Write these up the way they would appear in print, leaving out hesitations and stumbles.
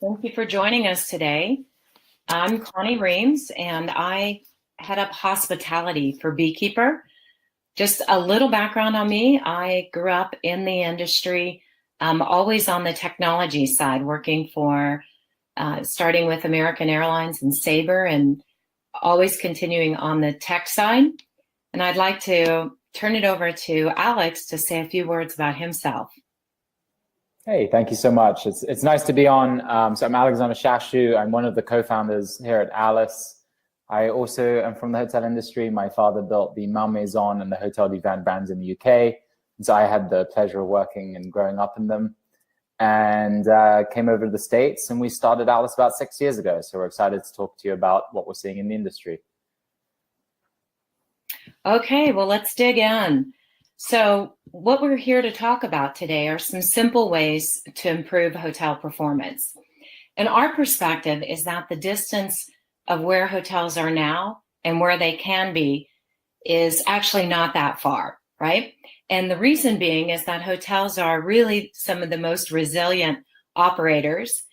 Thank you for joining us today. I'm Connie Reams, and I head up hospitality for Beekeeper. Just a little background on me. I grew up in the industry, always on the technology side, working for starting with American Airlines and Sabre, and always continuing on the tech side. And I'd like to turn it over to Alex to say a few words about himself. Hey, thank you so much. It's nice to be on. So I'm Alexander Shashu. I'm one of the co-founders here at Alice. I also am from the hotel industry. My father built the Malmaison and the Hotel du Vin brands in the UK. So I had the pleasure of working and growing up in them, and came over to the States, and we started Alice about 6 years ago. So we're excited to talk to you about what we're seeing in the industry. Okay, well, let's dig in. So what we're here to talk about today are some simple ways to improve hotel performance. And our perspective is that the distance of where hotels are now and where they can be is actually not that far, right? And the reason being is that hotels are really some of the most resilient operators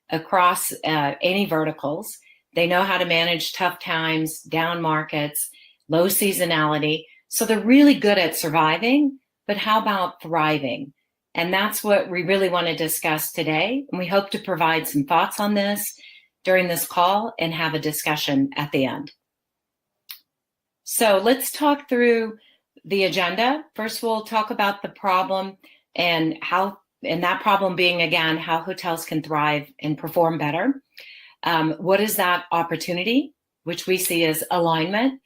across any verticals. They know how to manage tough times, down markets, low seasonality. So they're really good at surviving, but how about thriving? And that's what we really want to discuss today. And we hope to provide some thoughts on this during this call and have a discussion at the end. So let's talk through the agenda. First, we'll talk about the problem and that problem being, again, how hotels can thrive and perform better. What is that opportunity, which we see as alignment?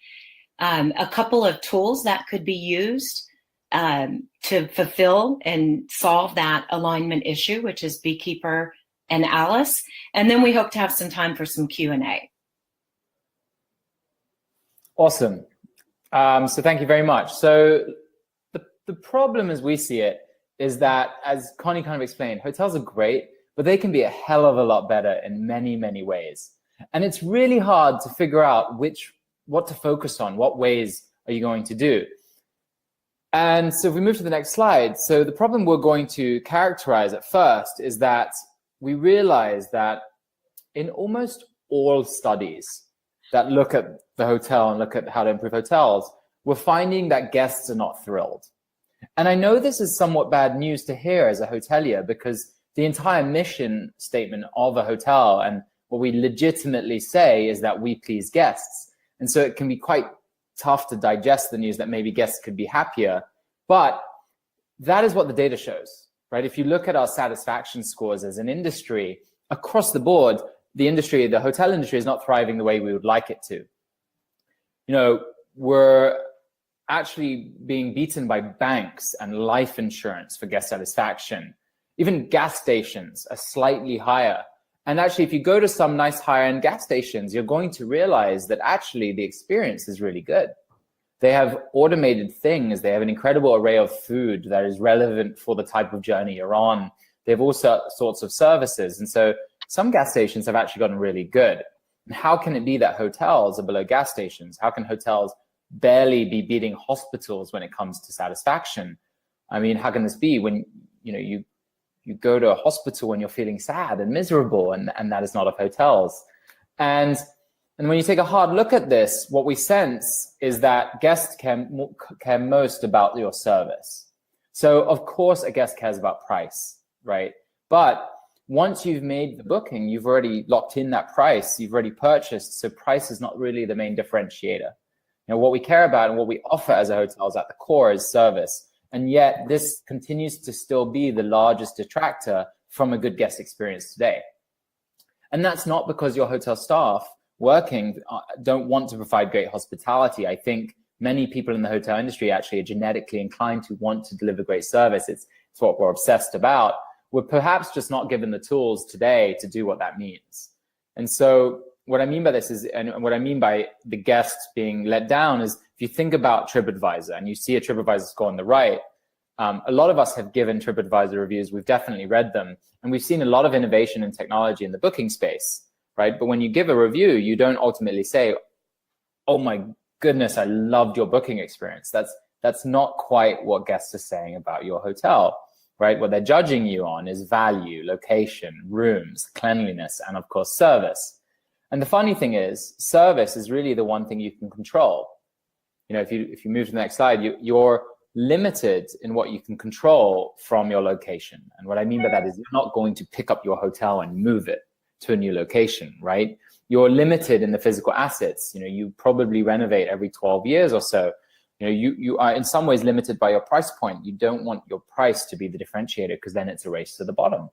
A couple of tools that could be used to fulfill and solve that alignment issue, which is Beekeeper and Alice. And then we hope to have some time for some Q&A. Awesome. So thank you very much. So the problem as we see it is that, as Connie kind of explained, hotels are great, but they can be a hell of a lot better in many, many ways. And it's really hard to figure out what to focus on, what ways are you going to do? And so if we move to the next slide, so the problem we're going to characterize at first is that we realize that in almost all studies that look at the hotel and look at how to improve hotels, we're finding that guests are not thrilled. And I know this is somewhat bad news to hear as a hotelier, because the entire mission statement of a hotel and what we legitimately say is that we please guests. And so it can be quite tough to digest the news that maybe guests could be happier, but that is what the data shows, right? If you look at our satisfaction scores as an industry, across the board, the hotel industry is not thriving the way we would like it to. You know, we're actually being beaten by banks and life insurance for guest satisfaction. Even gas stations are slightly higher. And actually, if you go to some nice higher-end gas stations, you're going to realize that actually the experience is really good. They have automated things. They have an incredible array of food that is relevant for the type of journey you're on. They have all sorts of services. And so some gas stations have actually gotten really good. And how can it be that hotels are below gas stations? How can hotels barely be beating hospitals when it comes to satisfaction? I mean, how can this be when you go to a hospital when you're feeling sad and miserable, and that is not of hotels. And when you take a hard look at this, what we sense is that guests care most about your service. So of course a guest cares about price, right? But once you've made the booking, you've already locked in that price, you've already purchased, so price is not really the main differentiator. What we care about and what we offer as a hotel is at the core is service. And yet this continues to still be the largest detractor from a good guest experience today. And that's not because your hotel staff working don't want to provide great hospitality. I think many people in the hotel industry actually are genetically inclined to want to deliver great service. It's what we're obsessed about. We're perhaps just not given the tools today to do what that means. And so what I mean by this is, and what I mean by the guests being let down is, if you think about TripAdvisor and you see a TripAdvisor score on the right, a lot of us have given TripAdvisor reviews. We've definitely read them. And we've seen a lot of innovation and technology in the booking space, right? But when you give a review, you don't ultimately say, oh my goodness, I loved your booking experience. That's not quite what guests are saying about your hotel. right? What they're judging you on is value, location, rooms, cleanliness, and of course, service. And the funny thing is, service is really the one thing you can control. You know, if you move to the next slide, you're limited in what you can control from your location. And what I mean by that is you're not going to pick up your hotel and move it to a new location, right? You're limited in the physical assets. You know, you probably renovate every 12 years or so. You know, you are in some ways limited by your price point. You don't want your price to be the differentiator, because then it's a race to the bottom.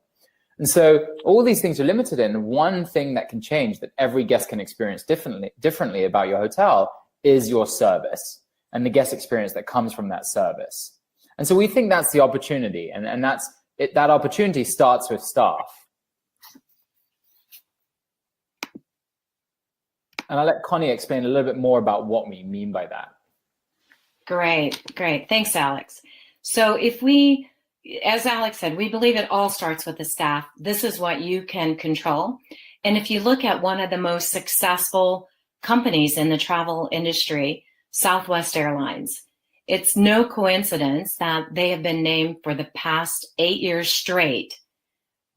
And so all these things are limited in. One thing that can change, that every guest can experience differently about your hotel, is your service and the guest experience that comes from that service. And so we think that's the opportunity, and that's it. That opportunity starts with staff. And I'll let Connie explain a little bit more about what we mean by that. Great. Thanks, Alex. So if we, as Alex said, we believe it all starts with the staff. This is what you can control. And if you look at one of the most successful companies in the travel industry, Southwest Airlines, it's no coincidence that they have been named for the past 8 years straight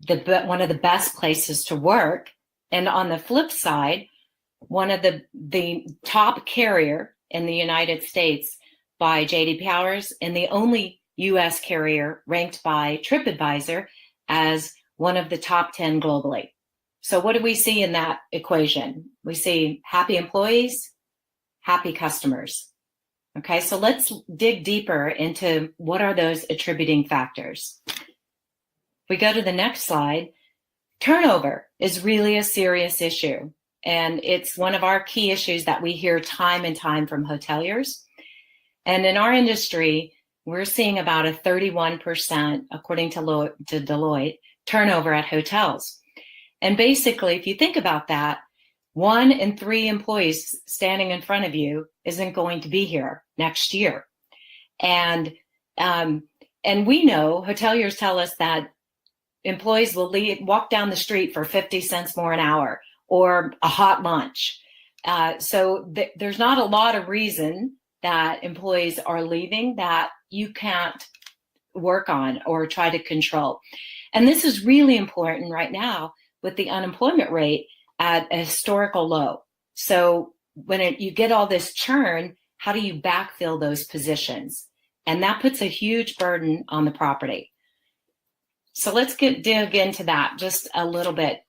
one of the best places to work. And on the flip side, one of the top carrier in the United States by J.D. Powers, and the only U.S. carrier ranked by TripAdvisor as one of the top 10 globally. So what do we see in that equation? We see happy employees, happy customers. Okay, so let's dig deeper into what are those attributing factors. We go to the next slide. Turnover is really a serious issue, and it's one of our key issues that we hear time and time from hoteliers. And in our industry, we're seeing about a 31%, according to Deloitte, turnover at hotels. And basically, if you think about that, 1 in 3 employees standing in front of you isn't going to be here next year. And we know, hoteliers tell us that employees will walk down the street for 50 cents more an hour or a hot lunch. So there's not a lot of reason that employees are leaving that you can't work on or try to control. And this is really important right now with the unemployment rate at a historical low. So when you get all this churn, how do you backfill those positions? And that puts a huge burden on the property. So let's dig into that just a little bit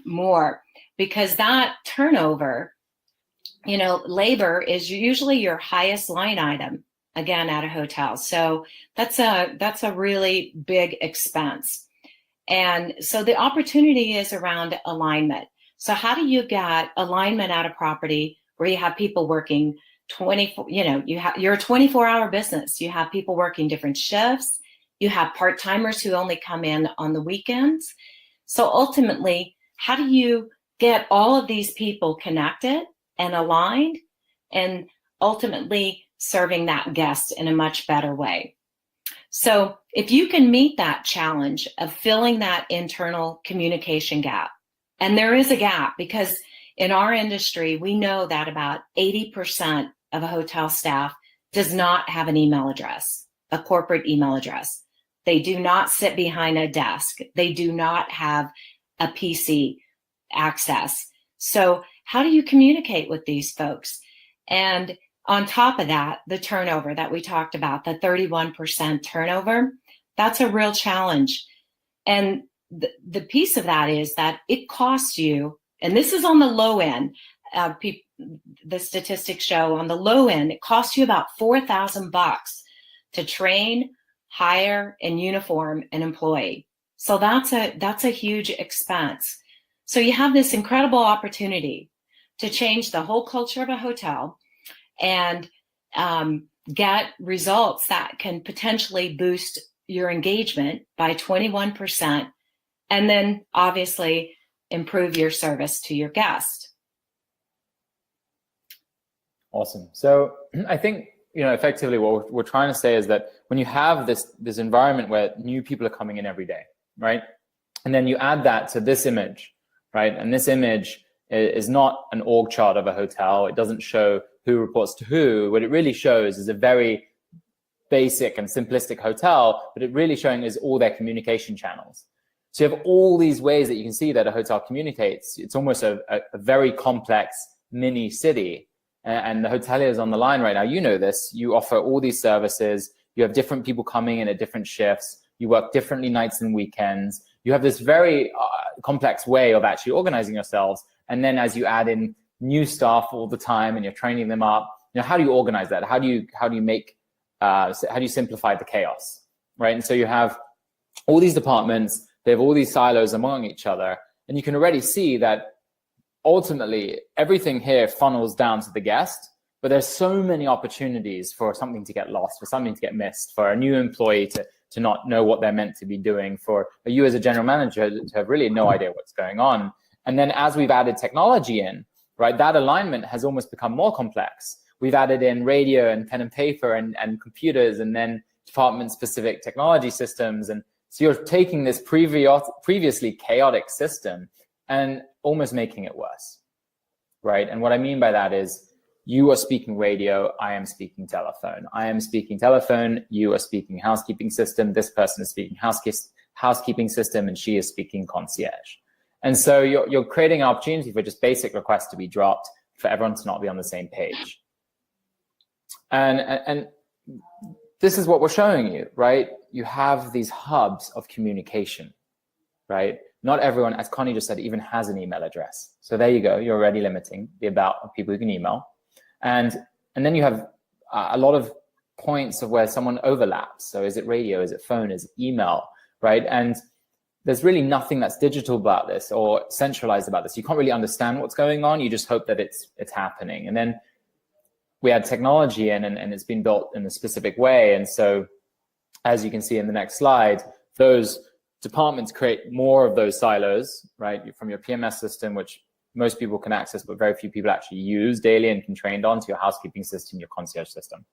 more, because that turnover, you know, labor is usually your highest line item, again, at a hotel. So that's a really big expense. And so the opportunity is around alignment. So how do you get alignment at a property where you have people working 24, you're a 24-hour business. You have people working different shifts. You have part-timers who only come in on the weekends. So ultimately, how do you get all of these people connected and aligned, and ultimately serving that guest in a much better way? So if you can meet that challenge of filling that internal communication gap, and there is a gap, because in our industry, we know that about 80% of a hotel staff does not have an email address, a corporate email address. They do not sit behind a desk. They do not have a PC access. So how do you communicate with these folks? And on top of that, the turnover that we talked about, the 31% turnover, that's a real challenge. And the piece of that is that it costs you, and this is on the low end, the statistics show on the low end, it costs you about $4,000 to train, hire, and uniform an employee. So that's a huge expense. So you have this incredible opportunity to change the whole culture of a hotel and get results that can potentially boost your engagement by 21%, and then obviously improve your service to your guest. Awesome. So I think, effectively what we're trying to say is that when you have this environment where new people are coming in every day, right? And then you add that to this image, right? And this image is not an org chart of a hotel. It doesn't show who reports to who. What it really shows is a very basic and simplistic hotel, but it really showing is all their communication channels. So you have all these ways that you can see that a hotel communicates. It's almost a very complex mini city. And the hoteliers on the line right now, you know this, you offer all these services, you have different people coming in at different shifts, you work differently nights and weekends, you have this very complex way of actually organizing yourselves. And then as you add in new staff all the time and you're training them up, how do you organize that? How do you simplify the chaos, right? And so you have all these departments, they have all these silos among each other, and you can already see that ultimately everything here funnels down to the guest, but there's so many opportunities for something to get lost, for something to get missed, for a new employee to not know what they're meant to be doing, for you as a general manager to have really no idea what's going on. And then as we've added technology in, right, that alignment has almost become more complex. We've added in radio and pen and paper and computers, and then department-specific technology systems. And so you're taking this previously chaotic system and almost making it worse, right? And what I mean by that is you are speaking radio, I am speaking telephone. I am speaking telephone, you are speaking housekeeping system, this person is speaking housekeeping system, and she is speaking concierge. And so you're creating an opportunity for just basic requests to be dropped, for everyone to not be on the same page. And this is what we're showing you, right? You have these hubs of communication, right? Not everyone, as Connie just said, even has an email address. So there you go. You're already limiting the amount of people who can email. And then you have a lot of points of where someone overlaps. So is it radio? Is it phone? Is it email, right? And there's really nothing that's digital about this or centralized about this. You can't really understand what's going on. You just hope that it's happening. And then we add technology in, and it's been built in a specific way. And so as you can see in the next slide, those departments create more of those silos, right? From your PMS system, which most people can access, but very few people actually use daily and can train on, to your housekeeping system, your concierge system.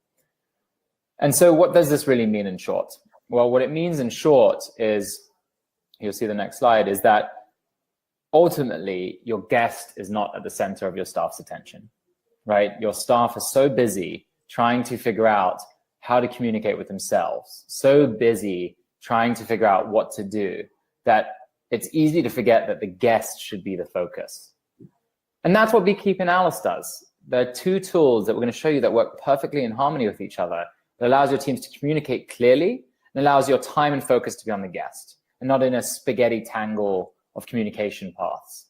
And so what does this really mean in short? Well, what it means in short is, you'll see the next slide, is that ultimately your guest is not at the center of your staff's attention, right? Your staff are so busy trying to figure out how to communicate with themselves, so busy trying to figure out what to do, that it's easy to forget that the guest should be the focus. And that's what Beekeeper and Alice does. There are two tools that we're going to show you that work perfectly in harmony with each other. That allows your teams to communicate clearly and allows your time and focus to be on the guest and not in a spaghetti tangle of communication paths.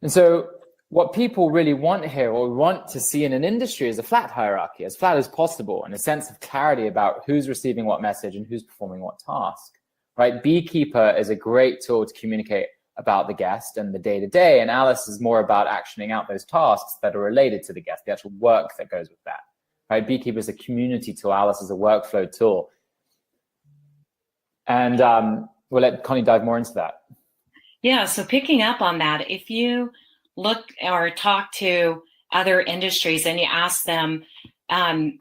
And so what people really want here, or want to see in an industry, is a flat hierarchy, as flat as possible, and a sense of clarity about who's receiving what message and who's performing what task, right? Beekeeper is a great tool to communicate about the guest and the day-to-day, and Alice is more about actioning out those tasks that are related to the guest, the actual work that goes with that, right? Beekeeper is a community tool, Alice is a workflow tool. And we'll let Connie dive more into that. Yeah, so picking up on that, if you look or talk to other industries and you ask them,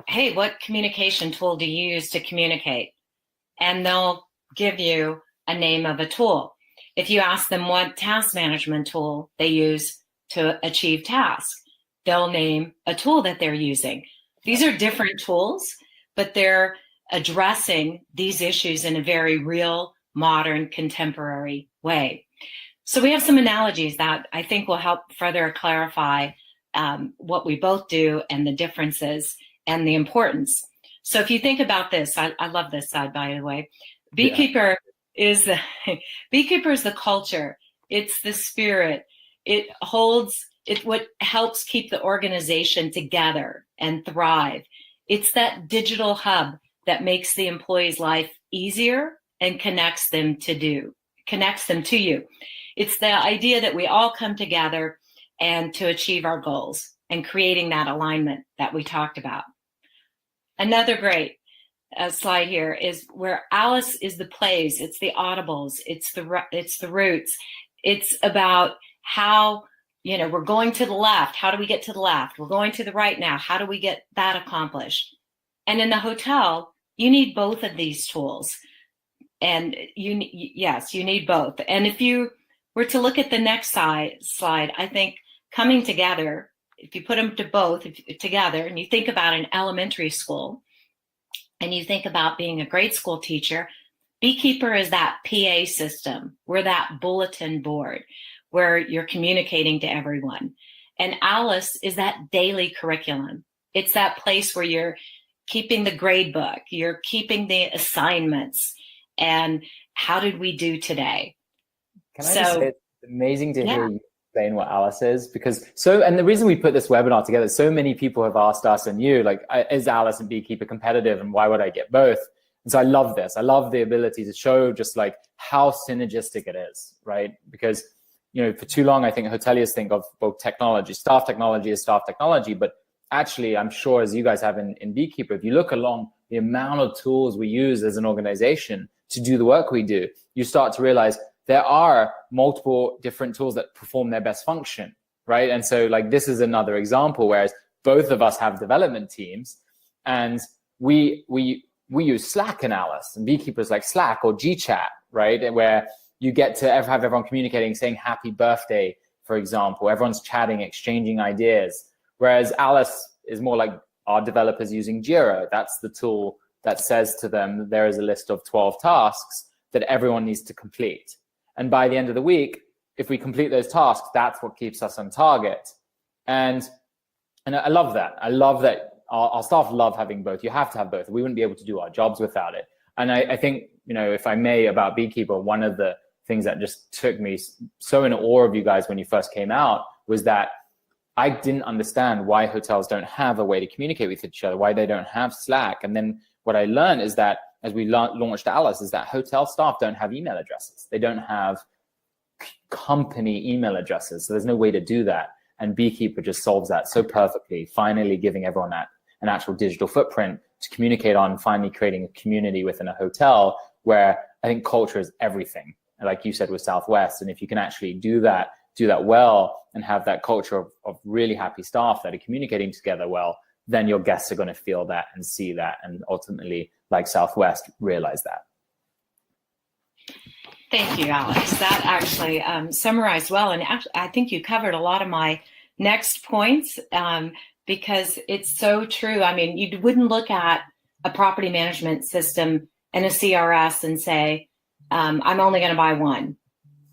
hey, what communication tool do you use to communicate? And they'll give you a name of a tool. If you ask them what task management tool they use to achieve tasks, they'll name a tool that they're using. These are different tools, but they're addressing these issues in a very real, modern, contemporary way. So we have some analogies that I think will help further clarify what we both do and the differences and the importance. So if you think about this, I love this side, by the way. Beekeeper is the culture. It's the spirit. It's what helps keep the organization together and thrive. It's that digital hub that makes the employee's life easier and connects them to you. It's the idea that we all come together and to achieve our goals and creating that alignment that we talked about. Another great slide here is where Alice is the plays, it's the audibles, it's the roots. It's about how, we're going to the left. How do we get to the left? We're going to the right now. How do we get that accomplished? And in the hotel, you need both of these tools. And you need both. And if you were to look at the next slide, I think coming together, if you put them together and you think about an elementary school, and you think about being a grade school teacher, Beekeeper is that PA system. We're that bulletin board where you're communicating to everyone. And Alice is that daily curriculum. It's that place where you're keeping the grade book, you're keeping the assignments, and how did we do today? Can I just say it's amazing to hear you explain what Alice is, because and the reason we put this webinar together, so many people have asked us and you, like, is Alice and Beekeeper competitive, and why would I get both? And so I love this. I love the ability to show just like how synergistic it is, right? Because, you know, for too long, I think hoteliers think of both technology, staff technology as staff technology, but actually, I'm sure as you guys have in Beekeeper, if you look along the amount of tools we use as an organization to do the work we do, you start to realize there are multiple different tools that perform their best function, right? And so like this is another example, whereas both of us have development teams and we use Slack in Alice, and Beekeepers like Slack or GChat, right? Where you get to have everyone communicating, saying happy birthday, for example. Everyone's chatting, exchanging ideas. Whereas Alice is more like our developers using Jira. That's the tool that says to them that there is a list of 12 tasks that everyone needs to complete. And by the end of the week, if we complete those tasks, that's what keeps us on target. And I love that. I love that our staff love having both. You have to have both. We wouldn't be able to do our jobs without it. And I think, you know, if I may, about Beekeeper, one of the things that just took me so in awe of you guys when you first came out was that I didn't understand why hotels don't have a way to communicate with each other, why they don't have Slack. And then what I learned is that as we launched Alice is that hotel staff don't have email addresses. They don't have company email addresses. So there's no way to do that. And Beekeeper just solves that so perfectly, finally giving everyone that an actual digital footprint to communicate on, finally creating a community within a hotel where I think culture is everything. Like you said with Southwest. And if you can actually do that well and have that culture of really happy staff that are communicating together well, then your guests are going to feel that and see that and ultimately, like Southwest, realize that. Thank you, Alex. That actually summarized well. And actually, I think you covered a lot of my next points because it's so true. I mean, you wouldn't look at a property management system and a CRS and say, I'm only going to buy one,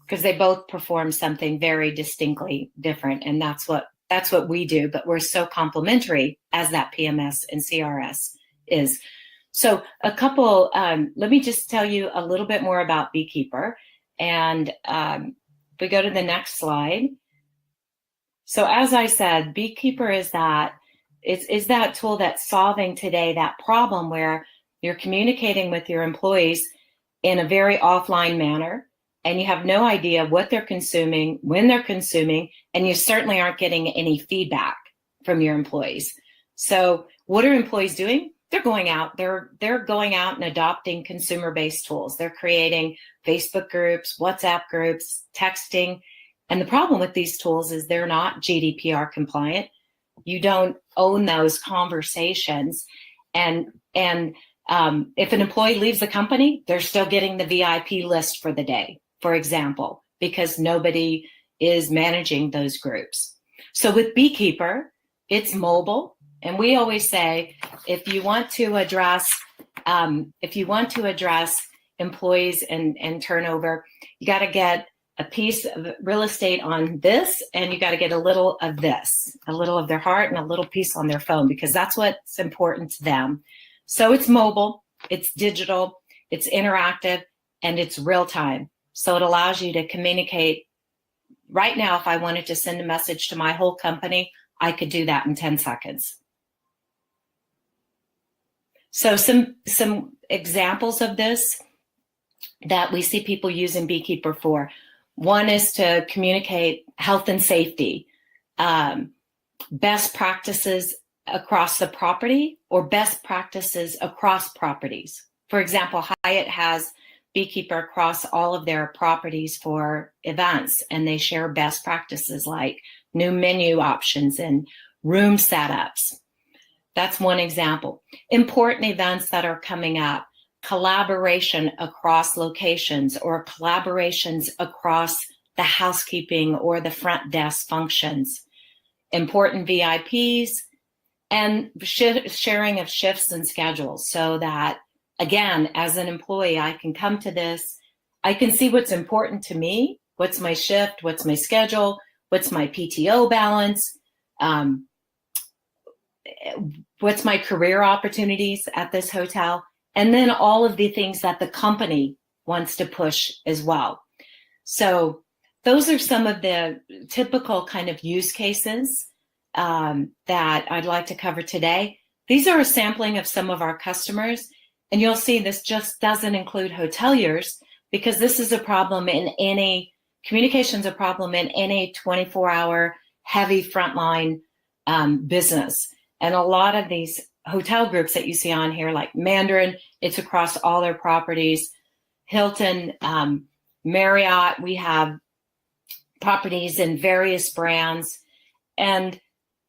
because they both perform something very distinctly different. And that's what we do. But we're so complementary as that PMS and CRS is. So let me just tell you a little bit more about Beekeeper. And if we go to the next slide. So as I said, Beekeeper is that tool that's solving today that problem where you're communicating with your employees in a very offline manner, and you have no idea what they're consuming, when they're consuming, and you certainly aren't getting any feedback from your employees. So what are employees doing? They're going out. They're going out and adopting consumer-based tools. They're creating Facebook groups, WhatsApp groups, texting. And the problem with these tools is they're not GDPR compliant. You don't own those conversations. And if an employee leaves the company, they're still getting the VIP list for the day, for example, because nobody is managing those groups. So with Beekeeper, it's mobile. And we always say, if you want to address employees and turnover, you got to get a piece of real estate on this, and you got to get a little of this, a little of their heart and a little piece on their phone, because that's what's important to them. So it's mobile, it's digital, it's interactive, and it's real time. So it allows you to communicate. Right now, if I wanted to send a message to my whole company, I could do that in 10 seconds. So some examples of this that we see people using Beekeeper for. One is to communicate health and safety, best practices across the property, or best practices across properties. For example, Hyatt has Beekeeper across all of their properties for events, and they share best practices like new menu options and room setups. That's one example. Important events that are coming up, collaboration across locations or collaborations across the housekeeping or the front desk functions, important VIPs, and sharing of shifts and schedules, so that, again, as an employee, I can come to this, I can see what's important to me, what's my shift, what's my schedule, what's my PTO balance, what's my career opportunities at this hotel, and then all of the things that the company wants to push as well. So those are some of the typical kind of use cases that I'd like to cover today. These are a sampling of some of our customers, and you'll see this just doesn't include hoteliers, because this is a problem in any, communication's a problem in any 24-hour heavy frontline business. And a lot of these hotel groups that you see on here, like Mandarin, it's across all their properties. Hilton, Marriott, we have properties in various brands. And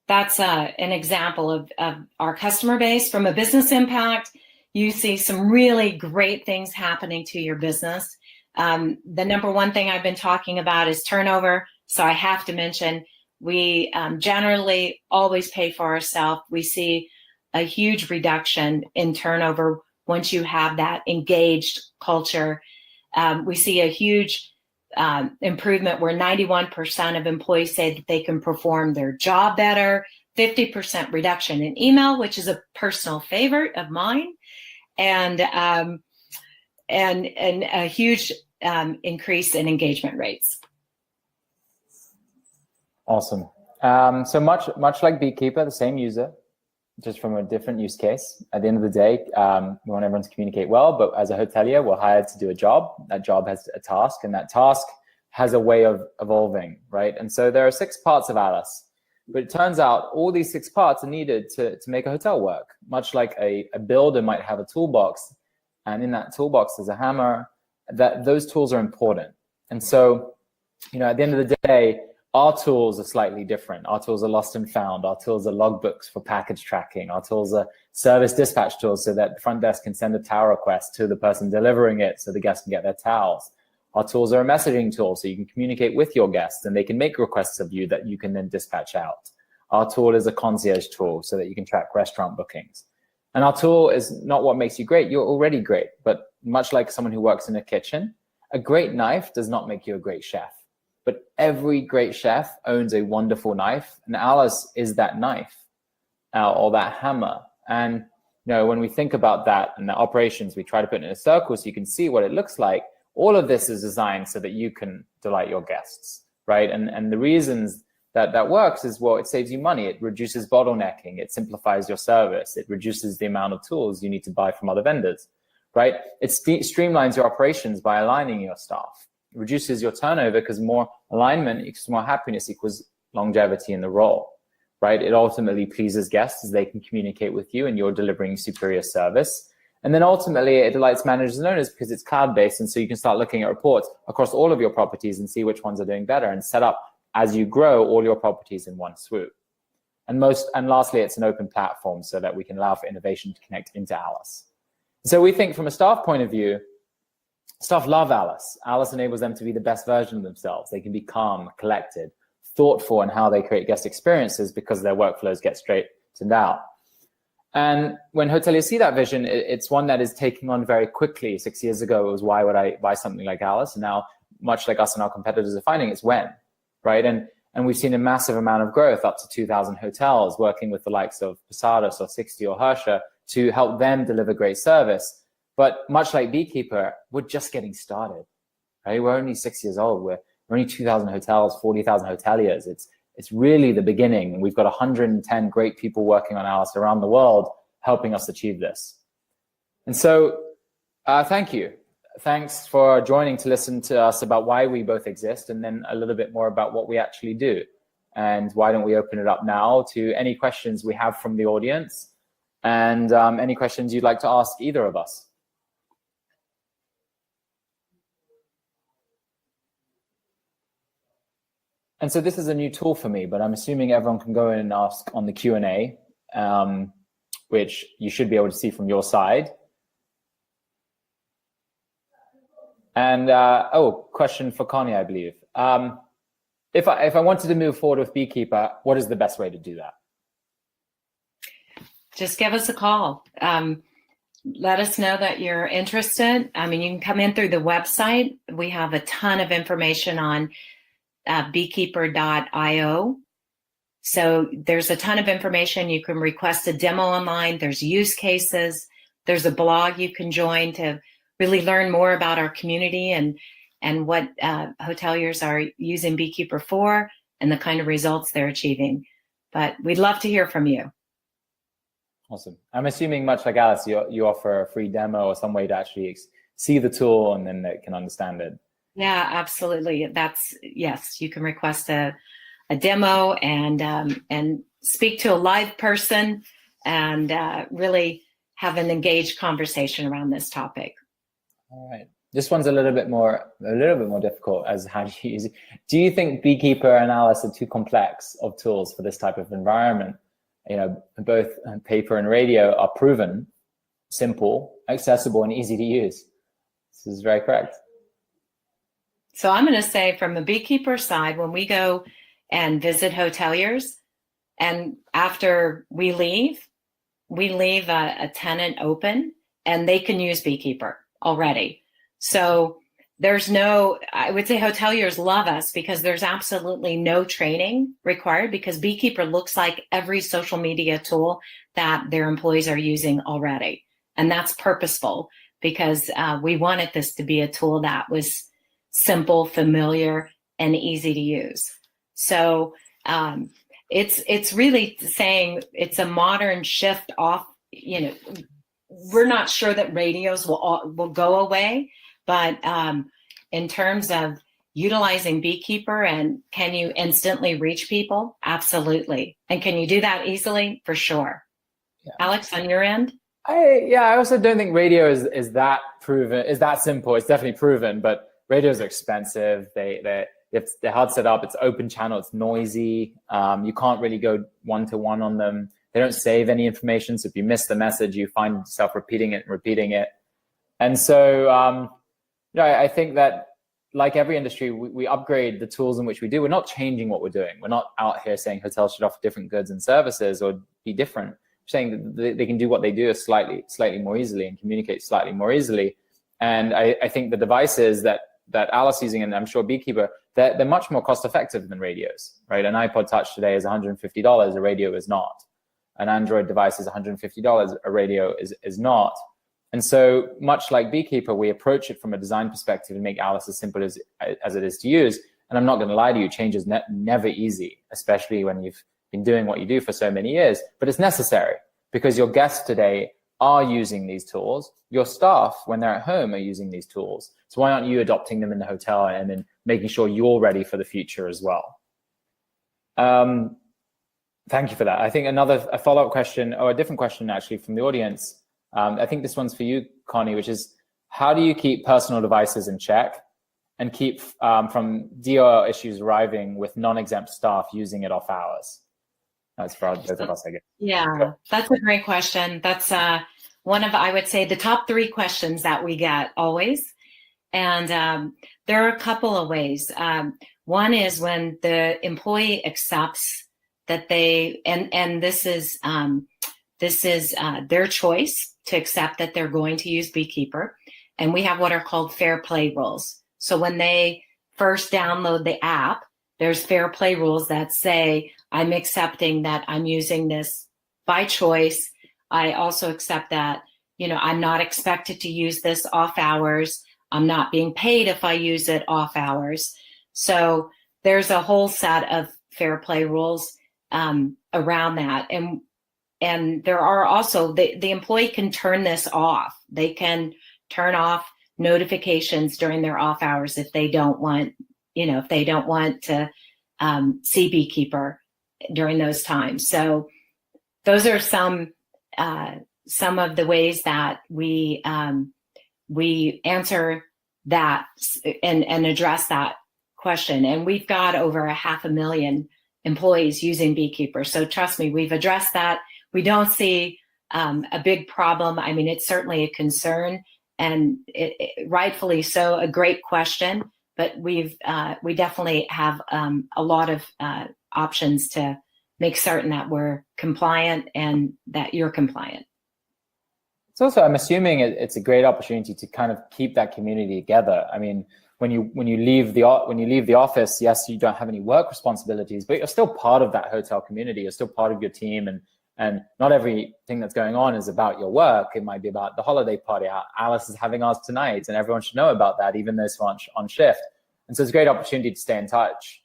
that's an example of our customer base. From a business impact, you see some really great things happening to your business. The number one thing I've been talking about is turnover. So I have to mention, we generally always pay for ourselves. We see a huge reduction in turnover once you have that engaged culture. We see a huge improvement where 91% of employees say that they can perform their job better, 50% reduction in email, which is a personal favorite of mine, and a huge increase in engagement rates. Awesome. So much like Beekeeper, the same user, just from a different use case. At the end of the day, we want everyone to communicate well, but as a hotelier, we're hired to do a job. That job has a task, and that task has a way of evolving, right? And so there are 6 parts of Alice, but it turns out all these 6 parts are needed to make a hotel work, much like a builder might have a toolbox, and in that toolbox there's a hammer. That those tools are important. And so, at the end of the day, our tools are slightly different. Our tools are lost and found. Our tools are logbooks for package tracking. Our tools are service dispatch tools so that the front desk can send a towel request to the person delivering it so the guests can get their towels. Our tools are a messaging tool so you can communicate with your guests and they can make requests of you that you can then dispatch out. Our tool is a concierge tool so that you can track restaurant bookings. And our tool is not what makes you great. You're already great. But much like someone who works in a kitchen, a great knife does not make you a great chef. But every great chef owns a wonderful knife, and Alice is that knife or that hammer. And when we think about that and the operations, we try to put it in a circle so you can see what it looks like. All of this is designed so that you can delight your guests, right? And the reasons that works is, well, it saves you money. It reduces bottlenecking. It simplifies your service. It reduces the amount of tools you need to buy from other vendors, right? It streamlines your operations by aligning your staff. Reduces your turnover because more alignment equals more happiness equals longevity in the role, right? It ultimately pleases guests as they can communicate with you and you're delivering superior service. And then ultimately it delights managers and owners because it's cloud-based, and so you can start looking at reports across all of your properties and see which ones are doing better and set up, as you grow, all your properties in one swoop. And lastly, it's an open platform so that we can allow for innovation to connect into Alice. So we think from a staff point of view, staff love Alice. Alice enables them to be the best version of themselves. They can be calm, collected, thoughtful in how they create guest experiences because their workflows get straightened out. And when hoteliers see that vision, it's one that is taking on very quickly. 6 years ago, it was why would I buy something like Alice? And now, much like us and our competitors are finding, it's when, right? And we've seen a massive amount of growth, up to 2,000 hotels, working with the likes of Posadas or 60 or Hersha to help them deliver great service. But much like Beekeeper, we're just getting started, right? We're only 6 years old. We're only 2,000 hotels, 40,000 hoteliers. It's really the beginning. And we've got 110 great people working on Alice around the world, helping us achieve this. And so thank you. Thanks for joining to listen to us about why we both exist, and then a little bit more about what we actually do. And why don't we open it up now to any questions we have from the audience, and any questions you'd like to ask either of us. And so this is a new tool for me, but I'm assuming everyone can go in and ask on the Q&A, which you should be able to see from your side. And question for Connie, I believe. If I wanted to move forward with Beekeeper, what is the best way to do that? just give us a call. Let us know that you're interested. I mean, you can come in through the website. We have a ton of information on beekeeper.io. So there's a ton of information. You can request a demo online. There's use cases. There's a blog you can join to really learn more about our community and what hoteliers are using Beekeeper for and the kind of results they're achieving. But we'd love to hear from you. Awesome. I'm assuming, much like Alice, you offer a free demo or some way to actually see the tool and then they can understand it. Yeah, absolutely. Yes, you can request a demo and speak to a live person and really have an engaged conversation around this topic. All right. This one's a little bit more difficult as how do you use it. Do you think Beekeeper and Alice are too complex of tools for this type of environment? You know, both paper and radio are proven simple, accessible, and easy to use. This is very correct. So I'm going to say from the Beekeeper side, when we go and visit hoteliers, and after we leave a tenant open and they can use Beekeeper already. So I would say hoteliers love us because there's absolutely no training required because Beekeeper looks like every social media tool that their employees are using already. And that's purposeful because we wanted this to be a tool that was simple, familiar, and easy to use. So it's really saying it's a modern shift off, we're not sure that radios will go away, but in terms of utilizing Beekeeper and can you instantly reach people? Absolutely. And can you do that easily? For sure. Yeah. Alex, on your end? I also don't think radio is that proven, is that simple. It's definitely proven, but radios are expensive. They're hard to set up. It's open channel. It's noisy. You can't really go one-to-one on them. They don't save any information. So if you miss the message, you find yourself repeating it. And so, I think that like every industry, we upgrade the tools in which we do. We're not changing what we're doing. We're not out here saying hotels should offer different goods and services or be different. We're saying that they can do what they do slightly more easily and communicate slightly more easily. And I think the devices that Alice is using, and I'm sure Beekeeper, they're much more cost effective than radios, right? An iPod Touch today is $150. A radio is not. An Android device is $150. A radio is not. And so much like Beekeeper, we approach it from a design perspective and make Alice as simple as it is to use. And I'm not going to lie to you, change is never easy, especially when you've been doing what you do for so many years. But it's necessary because your guests today are using these tools. Your staff, when they're at home, are using these tools. So why aren't you adopting them in the hotel and then making sure you're ready for the future as well? Thank you for that. I think a follow-up question, or a different question actually from the audience. I think this one's for you, Connie, which is how do you keep personal devices in check and keep from DOL issues arriving with non-exempt staff using it off hours? That's for both of us, I guess. Yeah, that's a great question. That's one of, I would say, the top 3 questions that we get always. And there are a couple of ways. One is when the employee accepts that they, and this is their choice to accept that they're going to use Beekeeper. And we have what are called fair play rules. So when they first download the app, there's fair play rules that say, I'm accepting that I'm using this by choice. I also accept that, I'm not expected to use this off hours. I'm not being paid if I use it off hours. So there's a whole set of fair play rules around that. And there are also, the employee can turn this off. They can turn off notifications during their off hours if they don't want, to see Beekeeper during those times. So those are some of the ways that we answer that and address that question. And we've got over 500,000 employees using Beekeeper. So trust me, we've addressed that. We don't see a big problem. I mean, it's certainly a concern, and rightfully so, a great question. But we definitely have a lot of options to make certain that we're compliant and that you're compliant. It's also, I'm assuming it's a great opportunity to kind of keep that community together. I mean, when you leave the office, yes, you don't have any work responsibilities, but you're still part of that hotel community. You're still part of your team, and not everything that's going on is about your work. It might be about the holiday party. Alice is having ours tonight, and everyone should know about that, even those who aren't on shift. And so it's a great opportunity to stay in touch.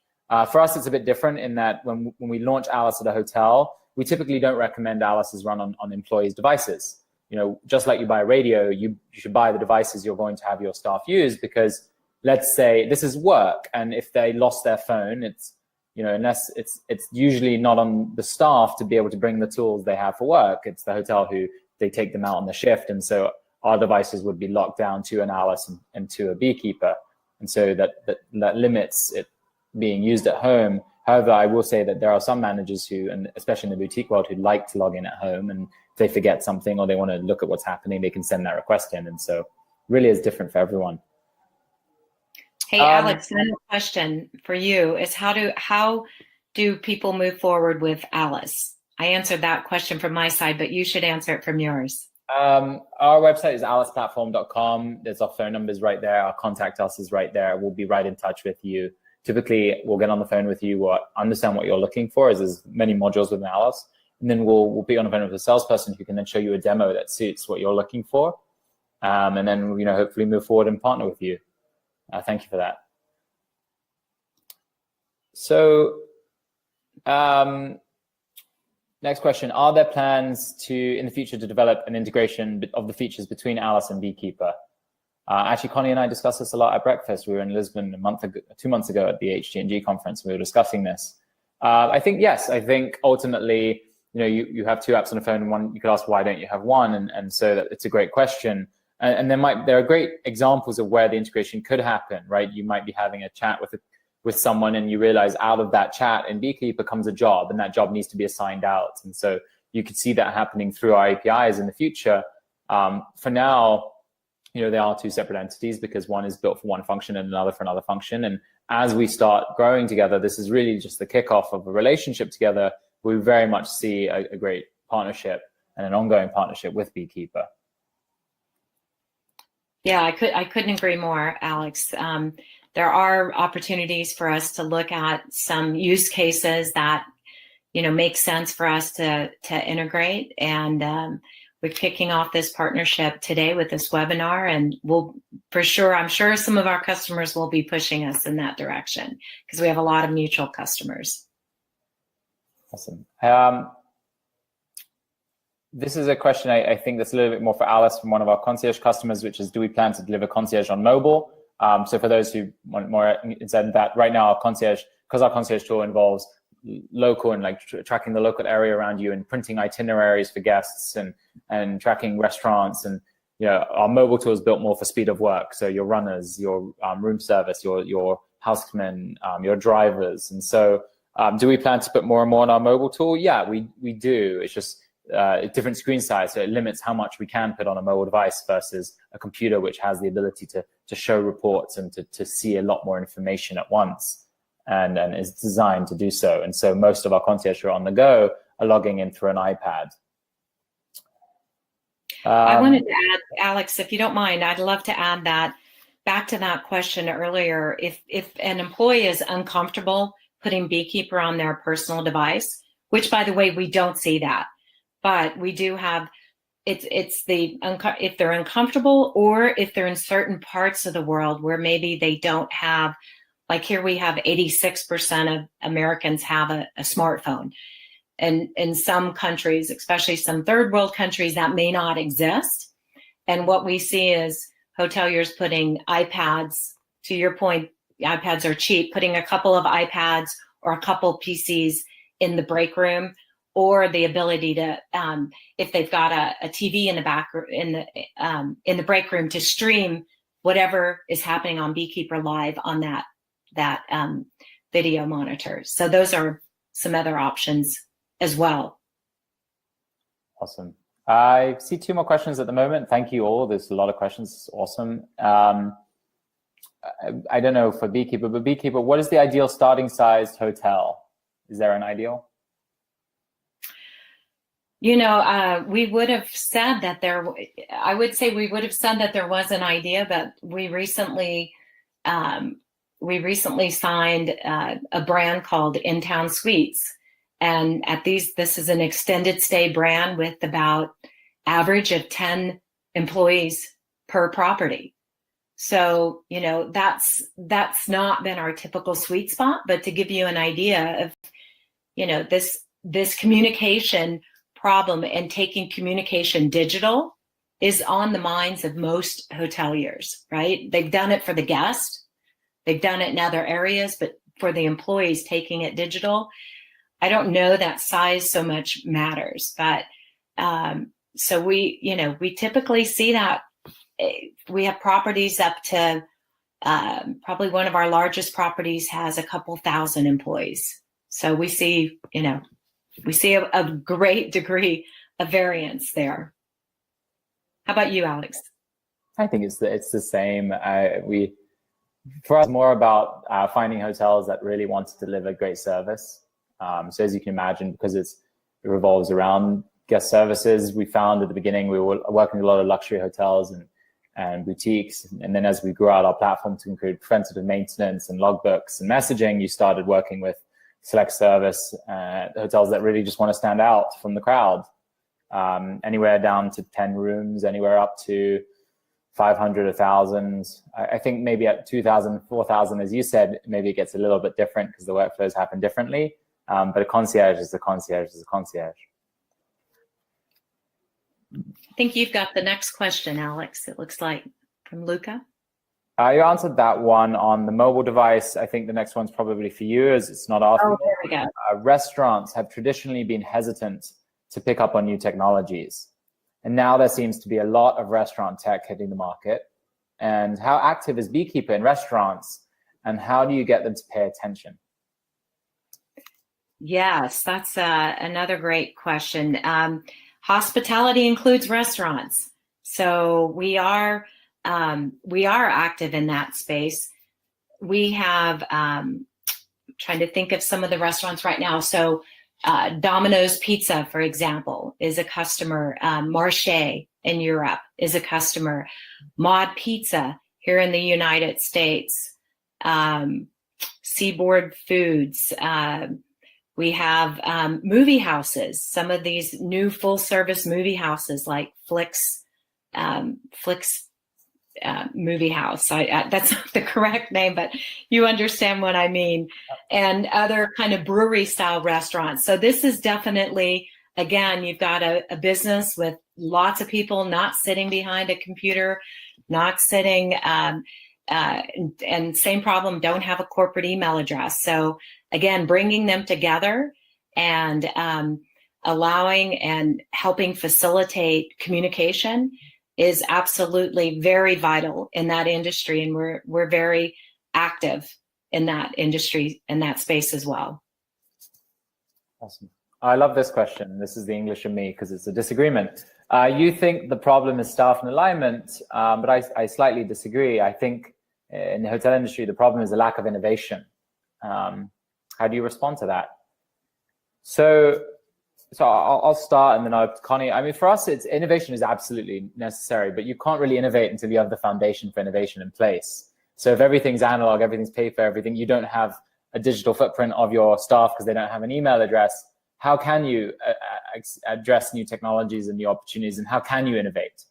For us, it's a bit different in that when we launch Alice at a hotel, we typically don't recommend Alice is run on employees' devices. You know, just like you buy a radio, you should buy the devices you're going to have your staff use, because let's say this is work, and if they lost their phone, it's, you know, unless it's usually not on the staff to be able to bring the tools they have for work. It's the hotel who they take them out on the shift, and so our devices would be locked down to an Alice and to a Beekeeper, and so that limits it being used at home. However, I will say that there are some managers who, and especially in the boutique world, who like to log in at home, and if they forget something or they want to look at what's happening, they can send that request in. And so really is different for everyone. Hey, Alex, another question for you is how do people move forward with Alice? I answered that question from my side, but you should answer it from yours. Our website is aliceplatform.com. There's our phone numbers right there. Our contact us is right there. We'll be right in touch with you. Typically, we'll get on the phone with you, we'll understand what you're looking for, as there's many modules within Alice. And then we'll be on the phone with a salesperson who can then show you a demo that suits what you're looking for. And then, you know, hopefully move forward and partner with you. Thank you for that. So, next question. Are there plans in the future to develop an integration of the features between Alice and Beekeeper? Actually, Connie and I discussed this a lot at breakfast. We were in Lisbon 2 months ago at the HG&G conference. We were discussing this. I think, yes, I think ultimately, you know, you have two apps on the phone, and one, you could ask, why don't you have one? And so that it's a great question. And there are great examples of where the integration could happen, right? You might be having a chat with someone, and you realize out of that chat in Beekeeper comes a job, and that job needs to be assigned out. And so you could see that happening through our APIs in the future. For now, you know, they are two separate entities because one is built for one function and another for another function. And as we start growing together, this is really just the kickoff of a relationship together. We very much see a great partnership and an ongoing partnership with Beekeeper. Yeah, I couldn't agree more, Alex. There are opportunities for us to look at some use cases that, you know, make sense for us to integrate. And we're kicking off this partnership today with this webinar, and I'm sure some of our customers will be pushing us in that direction because we have a lot of mutual customers. Awesome. This is a question I think that's a little bit more for Alice from one of our concierge customers, which is, do we plan to deliver concierge on mobile? So for those who want more insight into that, right now our concierge tool involves local and like tracking the local area around you and printing itineraries for guests and tracking restaurants. And, you know, our mobile tool is built more for speed of work. So your runners, your room service, your housemen, your drivers. And so do we plan to put more and more on our mobile tool? Yeah, we do. It's just a different screen size, so it limits how much we can put on a mobile device versus a computer, which has the ability to show reports and to see a lot more information at once, and is designed to do so. And so most of our concierge who are on the go are logging in through an iPad. I wanted to add, Alex, if you don't mind, I'd love to add that back to that question earlier. If an employee is uncomfortable putting Beekeeper on their personal device, which, by the way, we don't see that, but we do have, if they're uncomfortable, or if they're in certain parts of the world where maybe they don't have, like here we have 86% of Americans have a smartphone. And in some countries, especially some third world countries, that may not exist. And what we see is hoteliers putting iPads, to your point, iPads are cheap, putting a couple of iPads or a couple PCs in the break room, or the ability to, if they've got a TV in the back, in the break room, to stream whatever is happening on Beekeeper Live on that video monitor. So those are some other options as well. Awesome. I see 2 more questions at the moment. Thank you all. There's a lot of questions. It's awesome. I don't know for Beekeeper, but Beekeeper, what is the ideal starting sized hotel? Is there an ideal? We would have said that I would say we would have said that there was an idea, but we recently signed a brand called In Town Suites. And this is an extended stay brand with about average of 10 employees per property. So, that's not been our typical sweet spot, but to give you an idea of, this communication problem and taking communication digital is on the minds of most hoteliers, right? They've done it for the guest, they've done it in other areas, but for the employees taking it digital, I don't know that size so much matters, but so we typically see that we have properties up to probably one of our largest properties has a couple thousand employees. So we see a great degree of variance there. How about you, Alex? I think it's the same. For us, more about finding hotels that really want to deliver great service. So as you can imagine, because it revolves around guest services, we found at the beginning we were working with a lot of luxury hotels and boutiques. And then as we grew out our platform to include preventative maintenance and logbooks and messaging, you started working with select service hotels that really just want to stand out from the crowd. Anywhere down to 10 rooms, anywhere up to 500, 1,000. I think maybe at 2,000, 4,000, as you said, maybe it gets a little bit different because the workflows happen differently. But a concierge is a concierge is a concierge. I think you've got the next question, Alex, it looks like, from Luca. You answered that one on the mobile device. I think the next one's probably for you, as it's not often. Oh, there we go. Restaurants have traditionally been hesitant to pick up on new technologies. And now there seems to be a lot of restaurant tech hitting the market. And how active is Beekeeper in restaurants? And how do you get them to pay attention? Yes, that's another great question. Hospitality includes restaurants. So we are active in that space. We have, trying to think of some of the restaurants right now. So Domino's Pizza, for example, is a customer. Marche in Europe is a customer. Mod Pizza here in the United States. Seaboard Foods. We have movie houses. Some of these new full-service movie houses like Flix Movie House. That's not the correct name, but you understand what I mean. And other kind of brewery-style restaurants. So this is definitely, again, you've got a business with lots of people not sitting behind a computer, not sitting, and same problem, don't have a corporate email address. So again, bringing them together and allowing and helping facilitate communication is absolutely very vital in that industry. And we're very active in that industry, in that space as well. Awesome. I love this question. This is the English in me because it's a disagreement. You think the problem is staff and alignment, but I slightly disagree. I think in the hotel industry, the problem is the lack of innovation. How do you respond to that? So I'll start and then Connie. I mean, for us, innovation is absolutely necessary, but you can't really innovate until you have the foundation for innovation in place. So if everything's analog, everything's paid for, everything, you don't have a digital footprint of your staff because they don't have an email address. How can you address new technologies and new opportunities, and how can you innovate?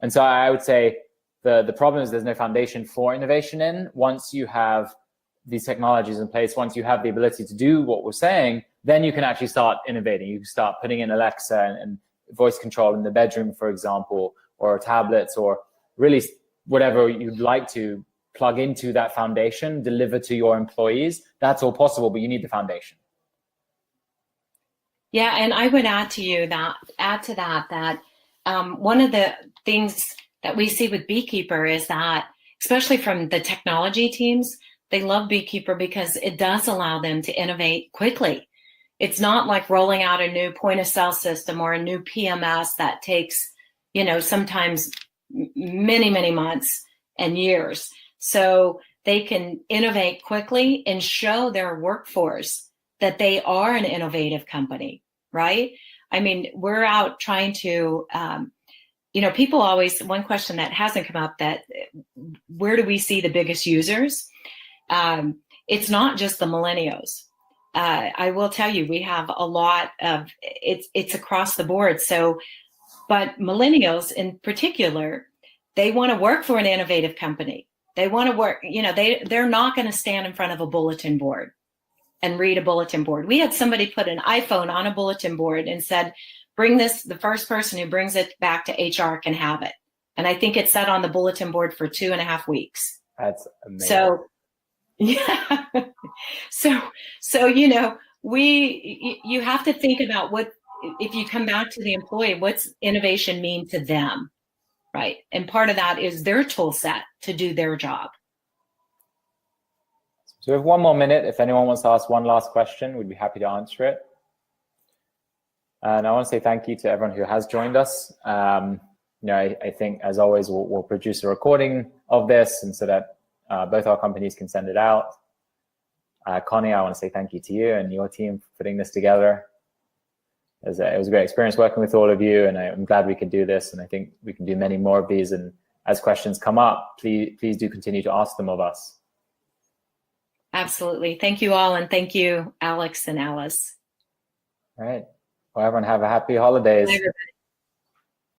And so I would say the problem is there's no foundation for innovation in. Once you have these technologies in place, once you have the ability to do what we're saying, then you can actually start innovating. You can start putting in Alexa and voice control in the bedroom, for example, or tablets, or really whatever you'd like to plug into that foundation, deliver to your employees. That's all possible, but you need the foundation. Yeah, and I would add to that one of the things that we see with Beekeeper is that, especially from the technology teams, they love Beekeeper because it does allow them to innovate quickly. It's not like rolling out a new point of sale system or a new PMS that takes, sometimes many, many months and years. So they can innovate quickly and show their workforce that they are an innovative company, right? I mean, we're out trying to, people always, one question that hasn't come up, that where do we see the biggest users? It's not just the millennials. I will tell you, we have a lot of, it's across the board. So, but millennials in particular, they want to work for an innovative company. They want to work, they're not going to stand in front of a bulletin board and read a bulletin board. We had somebody put an iPhone on a bulletin board and said, bring this, the first person who brings it back to HR can have it. And I think it sat on the bulletin board for 2.5 weeks. That's amazing. So, yeah. So, you have to think about what, if you come back to the employee, what's innovation mean to them, right? And part of that is their tool set to do their job. So we have 1 more minute. If anyone wants to ask one last question, we'd be happy to answer it. And I want to say thank you to everyone who has joined us. I think, as always, we'll produce a recording of this, and so that both our companies can send it out. Connie, I want to say thank you to you and your team for putting this together. It was a great experience working with all of you, and I'm glad we could do this, and I think we can do many more of these. And as questions come up, please do continue to ask them of us. Absolutely. Thank you all, and thank you, Alex and Alice. All right. Well, everyone have a happy holidays. Bye, everybody.